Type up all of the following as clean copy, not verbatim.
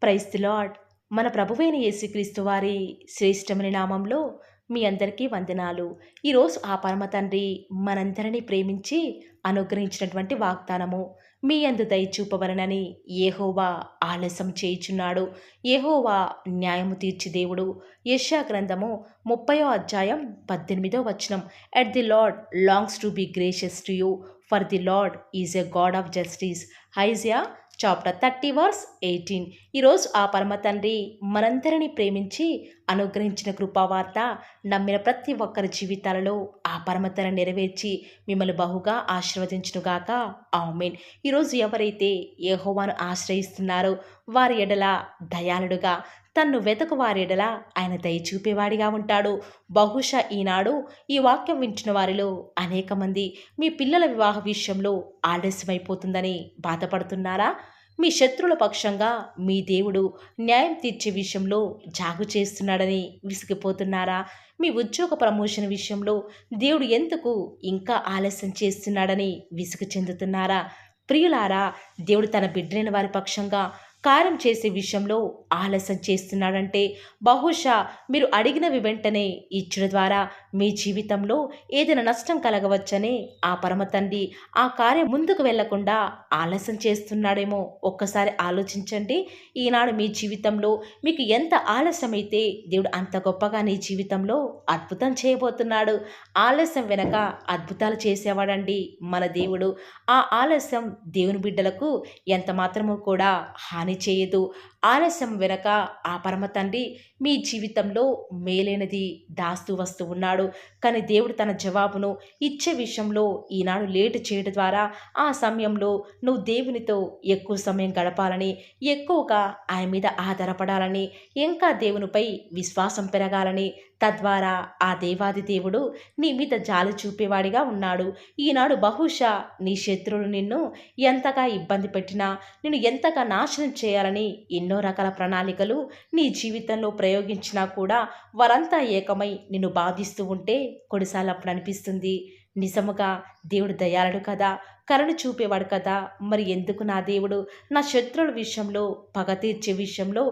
Praise the lord. మన ప్రభువైన యేసుక్రీస్తు వారి శ్రేష్టమైన నామంలో మీ అందరికీ వందనాలు. ఈరోజు ఆ పరమ తండ్రి మనందరినీ ప్రేమించి అనుగ్రహించినటువంటి వాగ్దానము, మీ యందు దయ చూపవలెనని యెహోవా ఆలస్యం చేయుచున్నాడు. యెహోవా న్యాయము తీర్చు దేవుడు. యెషయా గ్రంథము 30వ అధ్యాయం 18వ వచనం. Yet the Lord longs to be gracious to you, for the Lord is a God of justice. Isaiah chapter 30 verse 18. ఈరోజు ఆ పరమ తండ్రి మనందరినీ ప్రేమించి అనుగ్రహించిన కృపావార్త నమ్మిన ప్రతి ఒక్కరి జీవితాలలో ఆ పరమ తండ్రి నెరవేర్చి మిమ్మల్ని బహుగా ఆశీర్వదించునుగాక. ఆమేన్. ఈరోజు ఎవరైతే యెహోవాను ఆశ్రయిస్తున్నారో వారి ఎడల దయాళుడుగా, తన్ను వెతకు వారి ఎడల ఆయన దయ చూపేవాడిగా ఉంటాడు. బహుశా ఈనాడు ఈ వాక్యం వింటున్న వారిలో అనేక మంది మీ పిల్లల వివాహ విషయంలో ఆలస్యమైపోతుందని బాధపడుతున్నారా? మీ శత్రువుల పక్షంగా మీ దేవుడు న్యాయం తీర్చే విషయంలో జాగు చేస్తున్నాడని విసిగిపోతున్నారా? మీ ఉద్యోగ ప్రమోషన్ విషయంలో దేవుడు ఎందుకు ఇంకా ఆలస్యం చేస్తున్నాడని విసుగు చెందుతున్నారా? ప్రియులారా, దేవుడు తన బిడ్డలైన వారి పక్షంగా కార్యం చేసే విషయంలో ఆలస్యం చేస్తున్నాడంటే బహుశా మీరు అడిగినవి వెంటనే ఇచ్చడం ద్వారా మీ జీవితంలో ఏదైనా నష్టం కలగవచ్చనే ఆ పరమ తండ్రి ఆ కార్యం ముందుకు వెళ్లకుండా ఆలస్యం చేస్తున్నాడేమో ఒక్కసారి ఆలోచించండి. ఈనాడు మీ జీవితంలో మీకు ఎంత ఆలస్యమైతే దేవుడు అంత గొప్పగా నీ జీవితంలో అద్భుతం చేయబోతున్నాడు. ఆలస్యం వెనక అద్భుతాలు చేసేవాడండి మన దేవుడు. ఆ ఆలస్యం దేవుని బిడ్డలకు ఎంత మాత్రమూ కూడా హాని చేయదు. ఆలస్యం వెనక ఆ పరమ తండ్రి మీ జీవితంలో మేలైనది దాస్తూ వస్తూ ఉన్నాడు. కానీ దేవుడు తన జవాబును ఇచ్చే విషయంలో ఈనాడు లేటు చేయడం ద్వారా ఆ సమయంలో నువ్వు దేవునితో ఎక్కువ సమయం గడపాలని, ఎక్కువగా ఆయన మీద ఆధారపడాలని, ఇంకా దేవునిపై విశ్వాసం పెరగాలని, తద్వారా ఆ దేవాది దేవుడు నీ మీద జాలి చూపేవాడిగా ఉన్నాడు. ఈనాడు బహుశా నీ శత్రువులు నిన్ను ఎంతగా ఇబ్బంది పెట్టినా, నిన్ను ఎంతగా నాశనం చేయాలని ఎన్నో రకాల ప్రణాళికలు నీ జీవితంలో ప్రయోగించినా కూడా వారంతా ఏకమై నిన్ను బాధిస్తూ ఉంటే కొన్నిసార్లు అప్పుడు అనిపిస్తుంది, నిజముగా దేవుడు దయాళుడు కదా, కరుణ చూపేవాడు కదా, మరి ఎందుకు నా దేవుడు నా శత్రువుల విషయంలో, పగ తీర్చే విషయంలో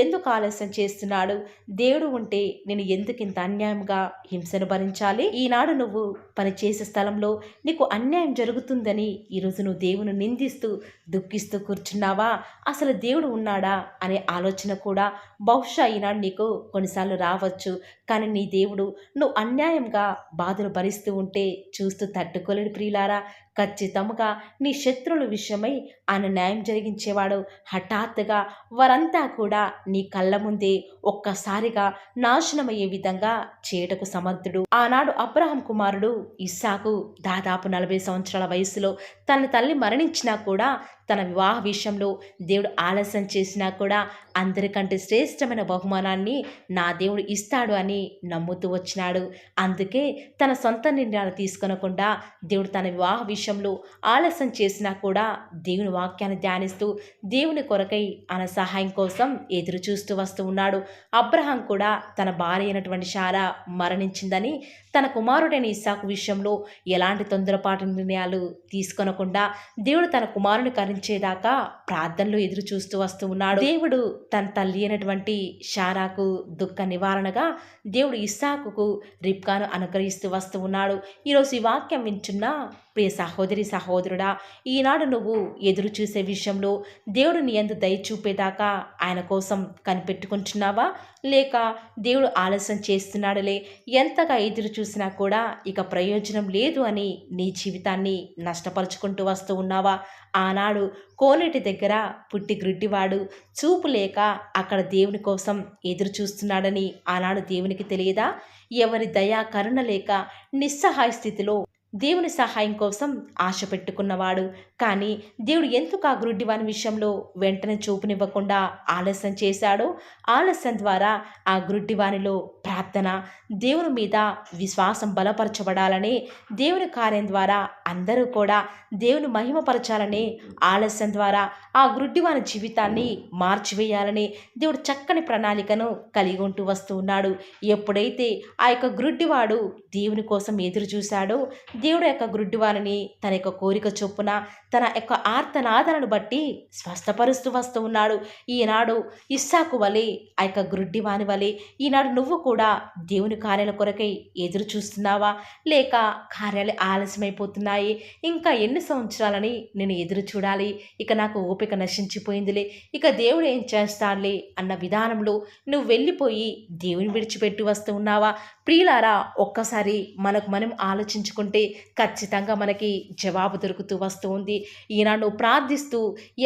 ఎందుకు ఆలస్యం చేస్తున్నాడు? దేవుడు ఉంటే నేను ఎందుకు ఇంత అన్యాయంగా హింసను భరించాలి? ఈనాడు నువ్వు పనిచేసే స్థలంలో నీకు అన్యాయం జరుగుతుందని ఈరోజు నువ్వు దేవుని నిందిస్తూ దుఃఖిస్తూ కూర్చున్నావా? అసలు దేవుడు ఉన్నాడా అనే ఆలోచన కూడా బహుశా ఈనాడు నీకు కొన్నిసార్లు రావచ్చు. కానీ నీ దేవుడు నువ్వు అన్యాయంగా బాధలు భరిస్తూ ఉంటే చూస్తూ తట్టుకోలేడు ప్రియులారా. ఖచ్చితంగా నీ శత్రువుల విషయమై ఆయన న్యాయం జరిగించేవాడు. హఠాత్తుగా వారంతా కూడా నీ కళ్ళ ముందే ఒక్కసారిగా నాశనమయ్యే విధంగా చేయటకు సమర్థుడు. ఆనాడు అబ్రహాం కుమారుడు ఇస్సాకు దాదాపు 40 సంవత్సరాల వయసులో తన తల్లి మరణించినా కూడా తన వివాహ విషయంలో దేవుడు ఆలస్యం చేసినా కూడా అందరికంటే శ్రేష్టమైన బహుమానాన్ని నా దేవుడు ఇస్తాడు అని నమ్ముతూ వచ్చినాడు. అందుకే తన సొంత నిర్ణయాలు తీసుకొనకుండా దేవుడు తన వివాహ విషయంలో ఆలస్యం చేసినా కూడా దేవుని వాక్యాన్ని ధ్యానిస్తూ దేవుని కొరకై ఆయన సహాయం కోసం ఎదురు చూస్తూ వస్తూ ఉన్నాడు. అబ్రహాం కూడా తన భార్య అయినటువంటి శారా మరణించిందని తన కుమారుడైన ఇస్సాకు విషయంలో ఎలాంటి తొందరపాటు నిర్ణయాలు తీసుకొనకుండా దేవుడు తన కుమారుని కరించేదాకా ప్రార్థనలో ఎదురు చూస్తూ వస్తూ ఉన్నాడు. దేవుడు తన తల్లి అయినటువంటి శారాకు దుఃఖ నివారణగా దేవుడు ఇస్సాకుకు రిబ్కాను అనుగ్రహిస్తూ వస్తూ ఉన్నాడు. ఈరోజు ఈ వాక్యం వింటున్న ప్రియ సహోదరి సహోదరుడా, ఈనాడు నువ్వు ఎదురు చూసే విషయంలో దేవుడు నీ యందు దయ చూపేదాకా ఆయన కోసం కనిపెట్టుకుంటున్నావా? లేక దేవుడు ఆలస్యం చేస్తున్నాడులే, ఎంతగా ఎదురు చూసినా కూడా ఇక ప్రయోజనం లేదు అని నీ జీవితాన్ని నష్టపరుచుకుంటూ వస్తూ ఉన్నావా? ఆనాడు కోనేటి దగ్గర పుట్టి గ్రుడ్డివాడు చూపు లేక అక్కడ దేవుని కోసం ఎదురు చూస్తున్నాడని ఆనాడు దేవునికి తెలియదా? ఎవరి దయా కరుణ లేక నిస్సహాయ స్థితిలో దేవుని సహాయం కోసం ఆశ పెట్టుకున్నవాడు. కానీ దేవుడు ఎందుకు ఆ గ్రుడ్డివాని విషయంలో వెంటనే చూపునివ్వకుండా ఆలస్యం చేశాడో, ఆలస్యం ద్వారా ఆ గ్రుడ్డివానిలో ప్రార్థన, దేవుని మీద విశ్వాసం బలపరచబడాలని, దేవుని కార్యం ద్వారా అందరూ కూడా దేవుని మహిమపరచాలని, ఆలస్యం ద్వారా ఆ గ్రుడ్డివాని జీవితాన్ని మార్చివేయాలని దేవుడు చక్కని ప్రణాళికను కలిగి ఉంటూ వస్తూ ఉన్నాడు. ఎప్పుడైతే ఆ యొక్క గ్రుడ్డివాడు దేవుని కోసం ఎదురు చూశాడో దేవుడు యొక్క గ్రుడ్డివారిని తన యొక్క కోరిక చొప్పున తన యొక్క ఆర్తనాదనను బట్టి స్వస్థపరుస్తూ వస్తూ ఉన్నాడు. ఈనాడు ఇస్సాకు వలె, ఆ యొక్క గ్రుడ్డివాని వలె ఈనాడు నువ్వు కూడా దేవుని కార్యాల కొరకై ఎదురు చూస్తున్నావా? లేక కార్యాలు ఆలస్యమైపోతున్నాయి, ఇంకా ఎన్ని సంవత్సరాలని నేను ఎదురు చూడాలి, ఇక నాకు ఓపిక నశించిపోయిందిలే, ఇక దేవుడు ఏం చేస్తాడులే అన్న విధానంలో నువ్వు వెళ్ళిపోయి దేవుని విడిచిపెట్టి వస్తూ ఉన్నావా? ప్రియులారా, ఒక్కసారి మనకు మనం ఆలోచించుకుంటే ఖచ్చితంగా మనకి జవాబు దొరుకుతూ వస్తూ ఉంది. ఈనాడు నువ్వు ప్రార్థిస్తూ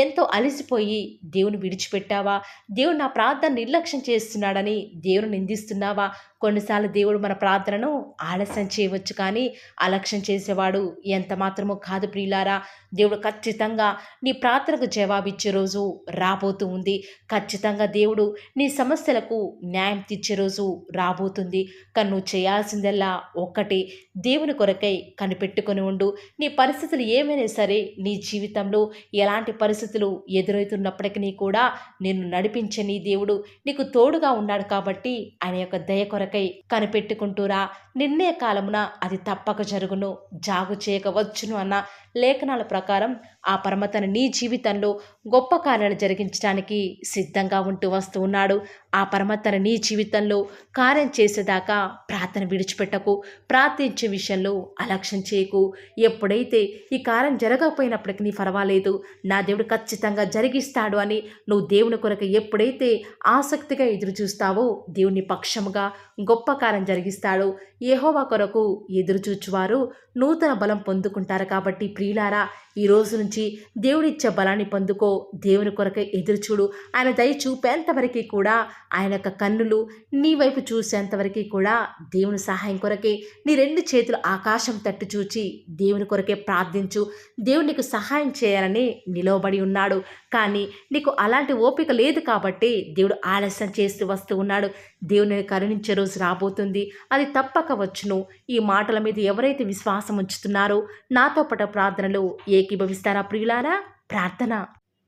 ఎంతో అలసిపోయి దేవుని విడిచిపెట్టావా? దేవుడు నా ప్రార్థన నిర్లక్ష్యం చేస్తున్నాడని దేవుని నిందిస్తున్నావా? కొన్నిసార్లు దేవుడు మన ప్రార్థనను ఆలస్యం చేయవచ్చు, కానీ అలక్ష్యం చేసేవాడు ఎంత మాత్రమో కాదు ప్రియులారా. దేవుడు ఖచ్చితంగా నీ ప్రార్థనకు జవాబిచ్చే రోజు రాబోతూ ఉంది. ఖచ్చితంగా దేవుడు నీ సమస్యలకు న్యాయం తీర్చే రోజు రాబోతుంది. కానీ నువ్వు చేయాల్సిందల్లా ఒక్కటే, దేవుని కొరకై కనిపెట్టుకొని ఉండు. నీ పరిస్థితులు ఏమైనా సరే, నీ జీవితంలో ఎలాంటి పరిస్థితులు ఎదురవుతున్నప్పటికీ కూడా నిన్ను నడిపించే నీ దేవుడు నీకు తోడుగా ఉన్నాడు. కాబట్టి ఆయన యొక్క దయ కొరకై కనిపెట్టుకుంటూరా. నిర్ణయ కాలమున అది తప్పక జరుగును, జాగు చేయకవచ్చును అన్న లేఖనాల ప్రకారం ఆ పరమతను నీ జీవితంలో గొప్ప కార్యాలు జరిగించడానికి సిద్ధంగా ఉంటూ వస్తూ ఉన్నాడు. ఆ పరమతను నీ జీవితంలో కార్యం చేసేదాకా ప్రార్థన విడిచిపెట్టకు. ప్రార్థించే విషయంలో అలక్ష్యం చేయకు. ఎప్పుడైతే ఈ కార్యం జరగకపోయినప్పటికీ పర్వాలేదు, నా దేవుడు ఖచ్చితంగా జరిగిస్తాడు అని నువ్వు దేవుని కొరకు ఎప్పుడైతే ఆసక్తిగా ఎదురు చూస్తావో, దేవుని పక్షముగా గొప్ప కార్యం జరిగిస్తాడు. యెహోవా కొరకు ఎదురు చూచువారు నూతన బలం పొందుకుంటారు. కాబట్టి ప్రియులారా, ఈ రోజు నుంచి దేవుడిచ్చే బలాన్ని పొందుకో. దేవుని కొరకై ఎదురుచూడు. ఆయన దయ చూపేంతవరకు కూడా, ఆయన యొక్క కన్నులు నీ వైపు చూసేంతవరకు కూడా దేవుని సహాయం కొరకే నీ రెండు చేతులు ఆకాశం తట్టు చూచి దేవుని కొరకే ప్రార్థించు. దేవుడు నీకు సహాయం చేయాలని నిలవబడి ఉన్నాడు. కానీ నీకు అలాంటి ఓపిక లేదు కాబట్టి దేవుడు ఆలస్యం చేస్తూ వస్తూ ఉన్నాడు. దేవుని కరుణించే రోజు రాబోతుంది, అది తప్పక వచ్చును. ఈ మాటల మీద ఎవరైతే విశ్వాసం ఉంచుతున్నారో నాతో పాటు ప్రార్థనలో ఏకీభవిస్తారా ప్రియులారా? ప్రార్థన.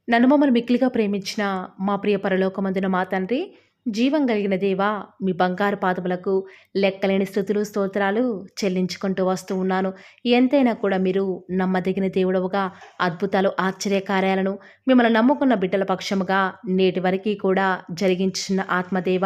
నన్ను మమ్మల్ని మిక్కిలిగా ప్రేమించిన మా ప్రియ పరలోకమందున మా తండ్రి, జీవం కలిగిన దేవా, మీ బంగారు పాదములకు లెక్కలేని స్తుతులు స్తోత్రాలు చెల్లించుకుంటూ వస్తూ ఉన్నాను. ఎంతైనా కూడా మీరు నమ్మదగిన దేవుడవుగా, అద్భుతాలు ఆశ్చర్యకార్యాలను మిమ్మల్ని నమ్ముకున్న బిడ్డల పక్షముగా నేటి వరకు కూడా జరిగించిన ఆత్మదేవ,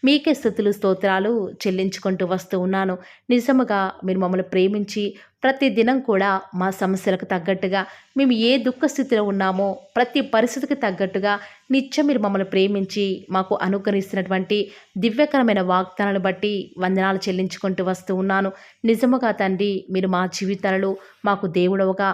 మీకే స్తుతులు స్తోత్రాలు చెల్లించుకుంటూ వస్తూ ఉన్నాను. నిజముగా మీరు మమ్మల్ని ప్రేమించి ప్రతి దినం కూడా మా సమస్యలకు తగ్గట్టుగా, మేము ఏ దుఃఖ స్థితిలో ఉన్నామో ప్రతి పరిస్థితికి తగ్గట్టుగా నిత్యం మీరు మమ్మల్ని ప్రేమించి మాకు అనుగ్రహిస్తున్నటువంటి దివ్యకరమైన వాగ్దానాలను బట్టి వందనాలు చెల్లించుకుంటూ వస్తూ ఉన్నాను. నిజముగా తండ్రి, మీరు మా జీవితాలలో మాకు దేవుడవుగా,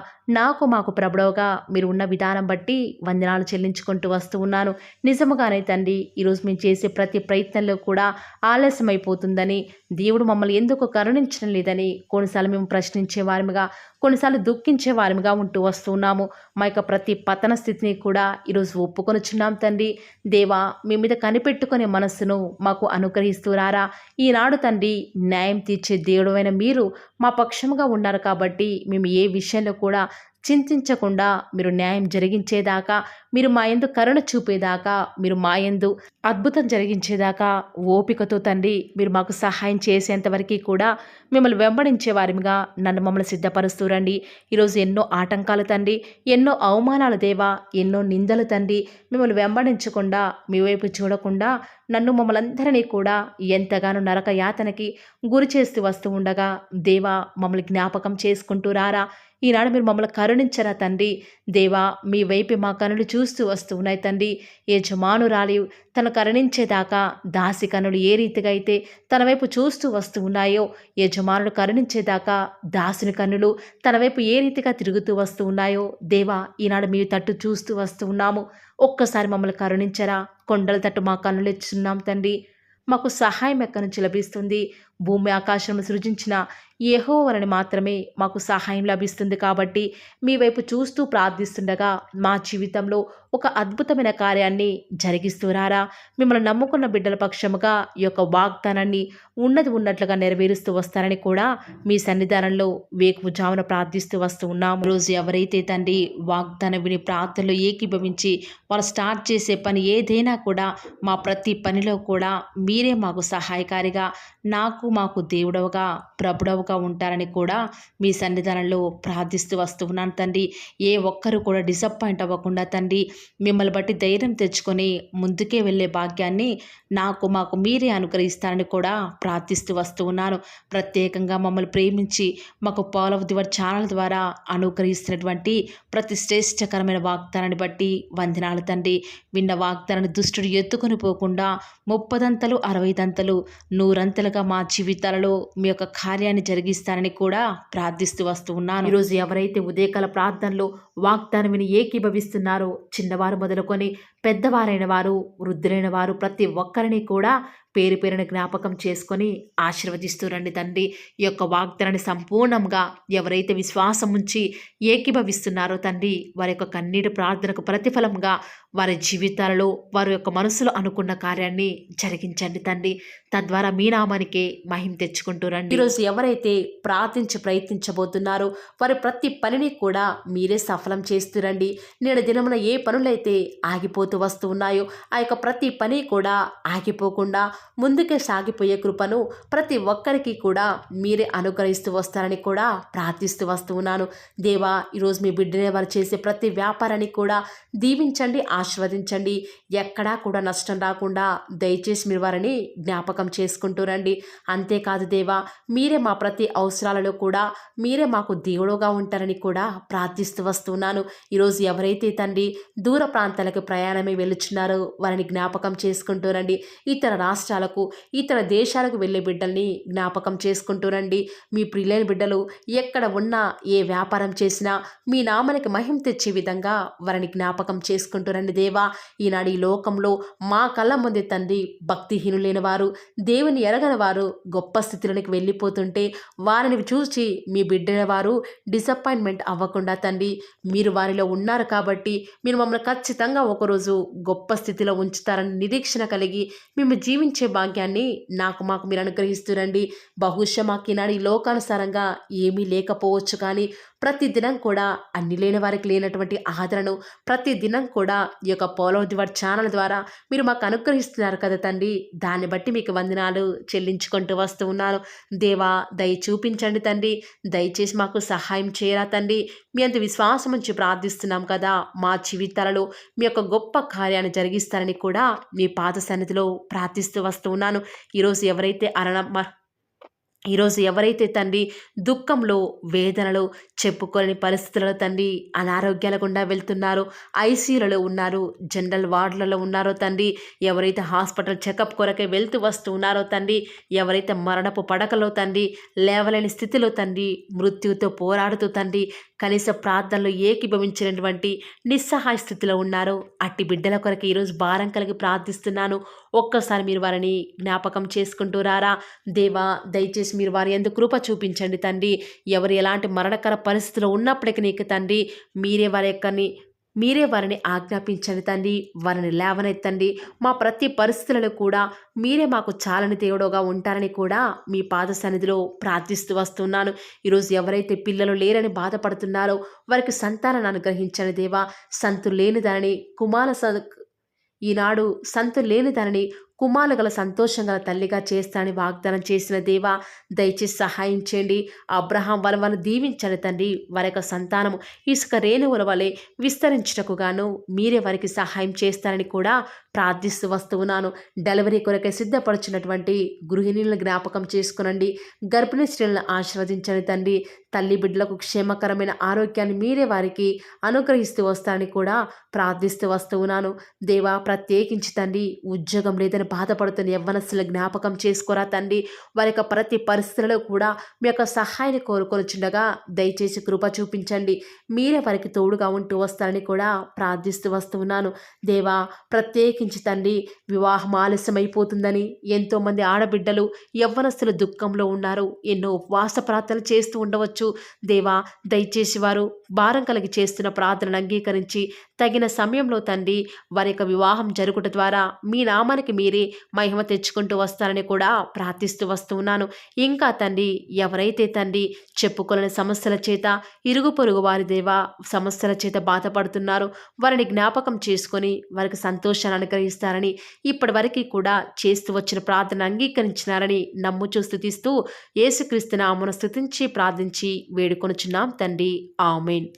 మాకు ప్రభుడవుగా మీరు ఉన్న విధానం బట్టి వందనాలు చెల్లించుకుంటూ వస్తూ ఉన్నాను. నిజముగానే తండ్రి, ఈరోజు మేము చేసే ప్రతి ప్రయత్నంలో కూడా ఆలస్యమైపోతుందని, దేవుడు మమ్మల్ని ఎందుకు కరుణించడం లేదని కొన్నిసార్లు మేము ప్రశ్నించే వారిగా, కొన్నిసార్లు దుఃఖించే వారిగా ఉంటూ వస్తున్నాము. మా యొక్క ప్రతి పతన స్థితిని కూడా ఈరోజు ఒప్పుకొనుచున్నాం తండ్రి. దేవా, మీ మీద కనిపెట్టుకునే మనస్సును మాకు అనుగ్రహిస్తూరారా. ఈనాడు తండ్రి, న్యాయం తీర్చే దేవుడైన మీరు మా పక్షముగా ఉన్నారు కాబట్టి మేము ఏ విషయంలో కూడా చింతించకుండా మీరు న్యాయం జరిగించేదాకా, మీరు మా యందు కరుణ చూపేదాకా, మీరు మా యందు అద్భుతం జరిగించేదాకా ఓపికతో తండ్రి మీరు మాకు సహాయం చేసేంతవరకు కూడా మిమ్మల్ని వెంబడించే వారిగా మమ్మల్ని సిద్ధపరుస్తూ రండి. ఈరోజు ఎన్నో ఆటంకాలు తండ్రి, ఎన్నో అవమానాలు దేవా, ఎన్నో నిందలు తండ్రి, మిమ్మల్ని వెంబడించకుండా, మీ వైపు చూడకుండా మమ్మల్ని అందరినీ కూడా ఎంతగానో నరక యాతనకి గురి చేస్తూ వస్తూ ఉండగా దేవా, మమ్మల్ని జ్ఞాపకం చేసుకుంటూ రారా. ఈనాడు మీరు మమ్మల్ని కరుణించరా తండ్రి. దేవా, మీ వైపు మా కనులు చూస్తూ వస్తూ ఉన్నాయి తండ్రి. యజమానురాలి తను కరుణించేదాకా దాసి కనులు ఏ రీతిగా అయితే తన వైపు చూస్తూ వస్తూ ఉన్నాయో, యజమానులు కరుణించేదాకా దాసుని కన్నులు తన వైపు ఏ రీతిగా తిరుగుతూ వస్తూ ఉన్నాయో దేవా, ఈనాడు మీ తట్టు చూస్తూ వస్తూ ఉన్నాము. ఒక్కసారి మమ్మల్ని కరుణించరా. కొండల తట్టు మా కన్నులు ఇచ్చున్నాం తండ్రి. మాకు సహాయం ఎక్కడి నుంచి లభిస్తుంది? భూమి ఆకాశం సృజించిన యెహోవాని మాత్రమే మాకు సహాయం లభిస్తుంది. కాబట్టి మీ వైపు చూస్తూ ప్రార్థిస్తుండగా మా జీవితంలో ఒక అద్భుతమైన కార్యాన్ని జరిగిస్తూ రారా. మిమ్మల్ని నమ్ముకున్న బిడ్డల పక్షముగా ఈ యొక్క వాగ్దానాన్ని ఉన్నట్లుగా నెరవేరుస్తూ వస్తారని కూడా మీ సన్నిధానంలో వేకువజామున ప్రార్థిస్తూ వస్తూ ఉన్నాం. రోజు ఎవరైతే తండ్రి వాగ్దానం విని ప్రార్థనలో ఏకీభవించి వారు స్టార్ట్ చేసే పని ఏదైనా కూడా, మా ప్రతి పనిలో కూడా మీరే మాకు సహాయకారిగా, నాకు మాకు దేవుడవుగా ప్రభుడవుగా ఉంటారని కూడా మీ సన్నిధానంలో ప్రార్థిస్తూ వస్తూ ఉన్నాను తండ్రి. ఏ ఒక్కరు కూడా డిసప్పాయింట్ అవ్వకుండా తండ్రి మిమ్మల్ని బట్టి ధైర్యం తెచ్చుకొని ముందుకే వెళ్ళే భాగ్యాన్ని మాకు మీరే అనుగ్రహిస్తారని కూడా ప్రార్థిస్తూ వస్తూ ఉన్నాను. ప్రత్యేకంగా మమ్మల్ని ప్రేమించి మాకు Paul of the Word channel ద్వారా అనుగ్రహిస్తున్నటువంటి ప్రతి శ్రేష్టకరమైన వాగ్దానాన్ని బట్టి వందనాలు తండ్రి. విన్న వాగ్దానాన్ని దుష్టుడు ఎత్తుకొని పోకుండా 30 60 100 మా జీవితాలలో మీ యొక్క కార్యాన్ని జరిగిస్తారని కూడా ప్రార్థిస్తూ వస్తూ ఉన్నాను. ఈరోజు ఎవరైతే ఉదయకాల ప్రార్థనలో వాగ్దానం విని ఏకీభవిస్తున్నారో చిన్నవారు మొదలుకొని పెద్దవారైన వారు వృద్ధులైన వారు ప్రతి ఒక్కరిని కూడా పేరు పేరున జ్ఞాపకం చేసుకొని ఆశీర్వదిస్తూ రండి తండ్రి. ఈ యొక్క వాగ్దానాన్ని సంపూర్ణంగా ఎవరైతే విశ్వాసం ఉంచి ఏకీభవిస్తున్నారో తండ్రి వారి యొక్క కన్నీటి ప్రార్థనకు ప్రతిఫలంగా వారి జీవితాలలో వారి యొక్క మనసులో అనుకున్న కార్యాన్ని జరిగించండి తండ్రి. తద్వారా మీ నామానికే మహిమ తెచ్చుకుంటూ రండి. ఈరోజు ఎవరైతే ప్రయత్నించబోతున్నారో వారి ప్రతి పనిని కూడా మీరే సఫలం చేస్తురండి. నేడు దినమున ఏ పనులైతే ఆగిపోతూ వస్తూ ఉన్నాయో ఆ యొక్క ప్రతి పని కూడా ఆగిపోకుండా ముందుకే సాగిపోయే కృపను ప్రతి ఒక్కరికి కూడా మీరే అనుగ్రహిస్తూ వస్తారని కూడా ప్రార్థిస్తూ వస్తూ ఉన్నాను. దేవా, ఈరోజు మీ బిడ్డనే వారు చేసే ప్రతి వ్యాపారాన్ని కూడా దీవించండి, ఆశీర్వదించండి. ఎక్కడా కూడా నష్టం రాకుండా దయచేసి మీరు వారిని జ్ఞాపకం చేసుకుంటూ రండి. అంతేకాదు దేవా, మీరే మా ప్రతి అవసరాలలో కూడా మీరే మాకు దేవుడుగా ఉంటారని కూడా ప్రార్థిస్తూ వస్తున్నాను. ఈరోజు ఎవరైతే తండ్రి దూర ప్రాంతాలకు ప్రయాణమే వెళ్ళుచున్నారో వారిని జ్ఞాపకం చేసుకుంటూ రండి. ఇతర రాష్ట్రాలకు ఇతర దేశాలకు వెళ్ళే బిడ్డల్ని జ్ఞాపకం చేసుకుంటూ రండి. మీ ప్రియులైన బిడ్డలు ఎక్కడ ఉన్నా ఏ వ్యాపారం చేసినా మీ నామానికి మహిమ తెచ్చే విధంగా వారిని జ్ఞాపకం చేసుకుంటూ రండి దేవా. ఈనాడు ఈ లోకంలో మా కళ్ళ ముందే తండ్రి భక్తిహీనులైన వారు, దేవుని ఎరగని వారు గొప్ప స్థితిలోనికి వెళ్ళిపోతుంటే వారిని చూసి మీ బిడ్డల వారు డిసప్పాయింట్మెంట్ అవ్వకుండా తండ్రి మీరు వారిలో ఉన్నారు కాబట్టి మీరు మమ్మల్ని ఖచ్చితంగా ఒకరోజు గొప్ప స్థితిలో ఉంచుతారని నిరీక్షణ కలిగి మేము జీవించే భాగ్యాన్ని మాకు మీరు అనుగ్రహిస్తురండి. బహుశా మాకు ఈనాడు ఈ లోకానుసారంగా ఏమీ లేకపోవచ్చు, కానీ ప్రతిదినం కూడా అన్ని లేని వారికి లేనటువంటి ఆదరణను ప్రతిదినం కూడా ఈ యొక్క Paul of the Word channel ద్వారా మీరు మాకు అనుగ్రహిస్తున్నారు కదా తండ్రి. దాన్ని బట్టి మీకు వందనాలు చెల్లించుకుంటూ వస్తూ ఉన్నాను. దేవా, దయ చూపించండి తండ్రి. దయచేసి మాకు సహాయం చేయరా తండ్రి. మీ అంత విశ్వాసం నుంచి ప్రార్థిస్తున్నాం కదా, మా జీవితాలలో మీ యొక్క గొప్ప కార్యాన్ని జరిగిస్తారని కూడా మీ పాద సన్నిధిలో ప్రార్థిస్తూ వస్తూ ఉన్నాను. ఈరోజు ఎవరైతే తండ్రి దుఃఖంలో వేదనలో చెప్పుకోలేని పరిస్థితులలో తండ్రి అనారోగ్యాల గుండా వెళ్తున్నారో, ఐసీయూలలో ఉన్నారు, జనరల్ వార్డులలో ఉన్నారో తండ్రి, ఎవరైతే హాస్పిటల్ చెకప్ కొరకే వెళ్తూ వస్తూ ఉన్నారో తండ్రి, ఎవరైతే మరణపు పడకలో తండ్రి లేవలేని స్థితిలో తండ్రి మృత్యుతో పోరాడుతూ తండ్రి కనీస ప్రార్థనలో ఏకీభవించినటువంటి నిస్సహాయ స్థితిలో ఉన్నారో అట్టి బిడ్డల కొరకు ఈరోజు భారం కలిగి ప్రార్థిస్తున్నాను. ఒక్కసారి మీరు వారిని జ్ఞాపకం చేసుకుంటూ రారా దేవా. దయచేసి మీరు వారి యందు కృప చూపించండి తండ్రి. ఎవరు ఎలాంటి మరణకర పరిస్థితిలో ఉన్నప్పటికీ నీకు తండ్రి మీరే వారిని ఆజ్ఞాపించండి తండ్రి. వారిని లేవనెత్తండి. మా ప్రతి పరిస్థితులలో కూడా మీరే మాకు చాలని దేవుడుగా ఉంటారని కూడా మీ పాద సన్నిధిలో ప్రార్థిస్తూ వస్తున్నాను. ఈరోజు ఎవరైతే పిల్లలు లేరని బాధపడుతున్నారో వారికి సంతానాన్ని అనుగ్రహించండి దేవా. ఈనాడు సంతు లేని దానిని కుమారులు గల సంతోషం గల తల్లిగా చేస్తానని వాగ్దానం చేసిన దేవా, దయచేసి సహాయం చేయండి. అబ్రహాం వలన దీవించండి తండ్రి. వారి యొక్క సంతానము ఇసుక రేణువుల వలె విస్తరించుటకు గాను మీరే వారికి సహాయం చేస్తారని కూడా ప్రార్థిస్తూ వస్తూ ఉన్నాను. డెలివరీ కొరకే సిద్ధపడుచున్నటువంటి గృహిణులను జ్ఞాపకం చేసుకునండి. గర్భిణీ స్త్రీలను ఆశీర్వదించండి తండ్రి. తల్లి బిడ్డలకు క్షేమకరమైన ఆరోగ్యాన్ని మీరే వారికి అనుగ్రహిస్తూ వస్తారని కూడా ప్రార్థిస్తూ వస్తూ ఉన్నాను. దేవా, ప్రత్యేకించి తండ్రి ఉద్యోగం లేదని బాధపడుతున్న యవ్వనస్తుల జ్ఞాపకం చేసుకోరా తండ్రి. వారి యొక్క ప్రతి పరిస్థితులలో కూడా మీ యొక్క సహాయాన్ని కోరుకొనిచుండగా దయచేసి కృప చూపించండి. మీరే వారికి తోడుగా ఉంటూ వస్తారని కూడా ప్రార్థిస్తూ వస్తూ ఉన్నాను. దేవా, ప్రత్యేకించి తండ్రి వివాహం ఆలస్యమైపోతుందని ఎంతోమంది ఆడబిడ్డలు యవ్వనస్తులు దుఃఖంలో ఉన్నారు. ఎన్నో ఉపవాస ప్రార్థనలు చేస్తూ ఉండవచ్చు. దేవా, దయచేసి వారు భారం కలిగి చేస్తున్న ప్రార్థనను అంగీకరించి తగిన సమయంలో తండ్రి వారి యొక్క వివాహం జరుగుట ద్వారా మీ నామానికి మీరే మహిమ తెచ్చుకుంటూ వస్తారని కూడా ప్రార్థిస్తూ వస్తూ ఉన్నాను. ఇంకా తండ్రి ఎవరైతే తండ్రి చెప్పుకోలేని సమస్యల చేత ఇరుగు పొరుగు వారి దేవా సమస్యల చేత బాధపడుతున్నారో వారిని జ్ఞాపకం చేసుకొని వారికి సంతోషాన్ని అనుగ్రహిస్తారని, ఇప్పటివరకు కూడా చేస్తూ వచ్చిన ప్రార్థన అంగీకరించినారని నమ్ముచూ స్తుతిస్తూ యేసుక్రీస్తు నామమున స్తుతించి ప్రార్థించి వేడుకొనుచున్నాం తండ్రి. ఆమేన్.